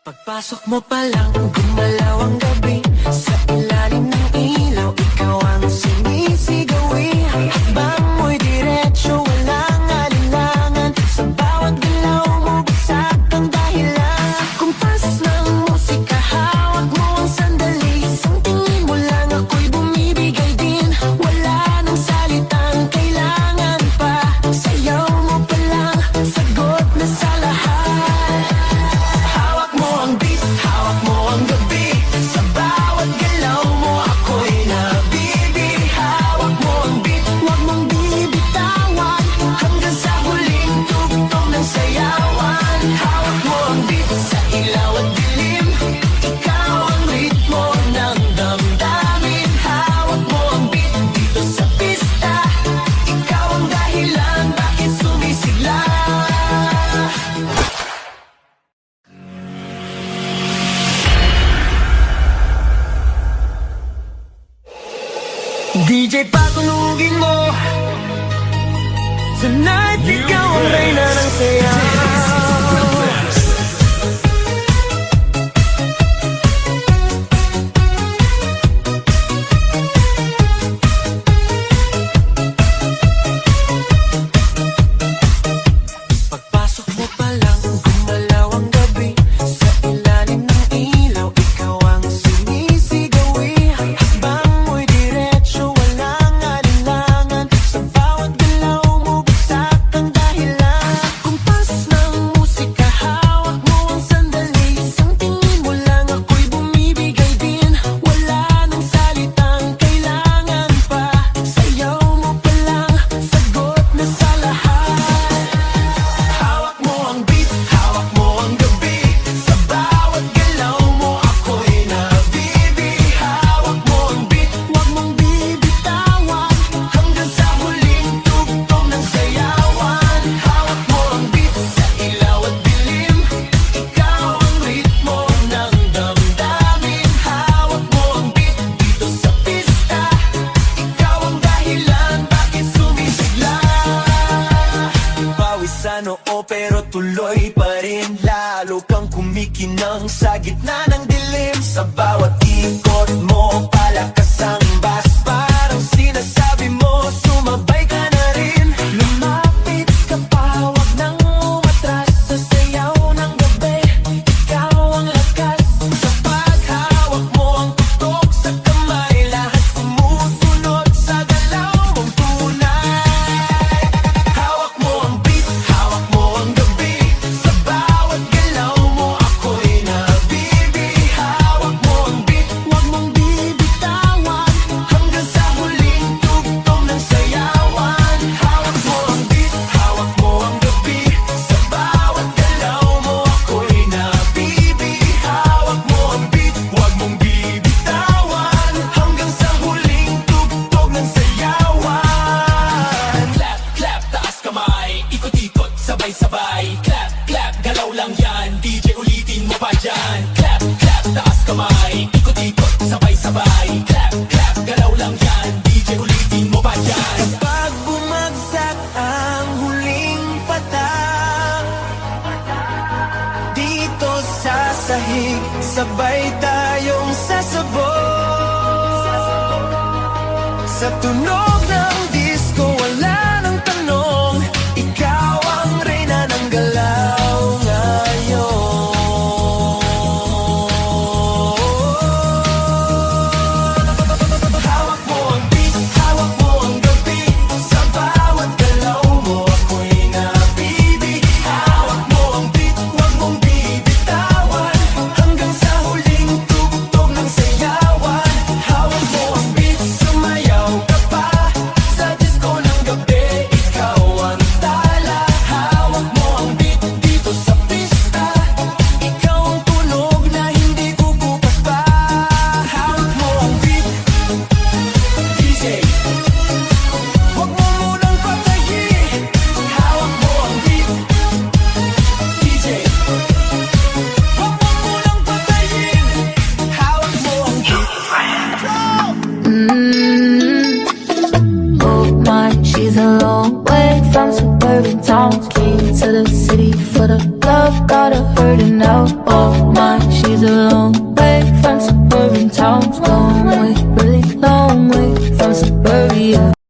Pagpasok mo pa lang, gumalaw ang gabi. Sa ilalim ng ilaw, ikaw ang sinisigawi. Hakbang mo'y diretsyo, walang alinlangan. Sa bawat galaw mo, bagsak ang dahilan. Kumpas ng musika, hawak mo ang sandali. Isang tingin mo lang, ako'y bumibigay din. Wala nang salitang kailangan pa. Sayaw mo pa lang, sagot na sa lahat. DJ, patunugin mo. Tonight, ikaw ang reyna ng sayaw. Pagpasok mo pa lang, gumalaw ang gabi. Sa ilalim ng ilaw, ikaw ang sinisigawi. Hakbang mo'y diretsyo, walang alinlangan. Sa bawat galaw mo, bagsak ang dahilan. Kumpas ng musika, hawak mo ang sandali. Isang tingin mo lang, ako'y bumibigay din. Wala nang salitang kailangan pa. Sayaw mo pa lang, sagot na sa lahat. Hawak mo ang beat, hawak mo ang gabi. Sa bawat galaw mo, ako'y nabibi. Hawak mo ang beat, huwag mong bibitawan. Hanggang sa huling tugtog ng sayawan. Hawak mo ang beat, sa ilaw at dilim. Ikaw ang ritmo ng damdamin. Hawak mo ang beat, dito sa pista. Ikaw ang dahilan, bakit sumisigla. Pawis sa noo pero tuloy pa rin. Lalo kang kumikinang sa gitna ng dilim. Sa bawat ikot mo, palakas ang bass. Parang sinasabi mo, sumabay ka na rin. Lumapit ka pa, wag nang umatras. Sa sayaw ng gabi, ikaw ang lakas. Sa paghawak mo ang tutok sa kamay, lahat sumusunod sa galaw mong tunay. Hawak mo ang beat, hawak mo ang gabi. Sa bawat galaw mo, ako'y nabibi. Hawak mo ang beat, huwag mong bibitawan. Hanggang sa huling tugtog ng sayawan. Hawak mo ang beat, hawak mo ang gabi. Sa bawat galaw mo, ako'y nabibi. Hawak mo ang beat, huwag mong bibitawan. Hanggang sa huling tugtog ng sayawan. Clap, clap, taas kamay, ikot-ikot, sabay-sabay. Clap, clap, galaw lang yan, DJ ulitin mo pa dyan. Clap, clap, taas kamay, ikot-ikot, sabay-sabay. Clap, clap, galaw lang yan, DJ ulitin mo pa dyan. Kapag bumagsak ang huling patak, dito sa sahig, sabay tayong sasabog. Sa tunog ng disco, wala nang tanong. Ikaw ang reyna ng galaw ngayon. Hawak mo ang beat, hawak mo ang gabi. Sa bawat galaw mo, ako'y nabibi. Hawak mo ang beat, huwag mong bibitawan. Hanggang sa huling tugtog ng sayawan. Hawak mo ang beat, sumayaw ka pa. suburban towns. Came to the city for the love, got her hurting now. Oh my, she's a long way from suburban towns. Long way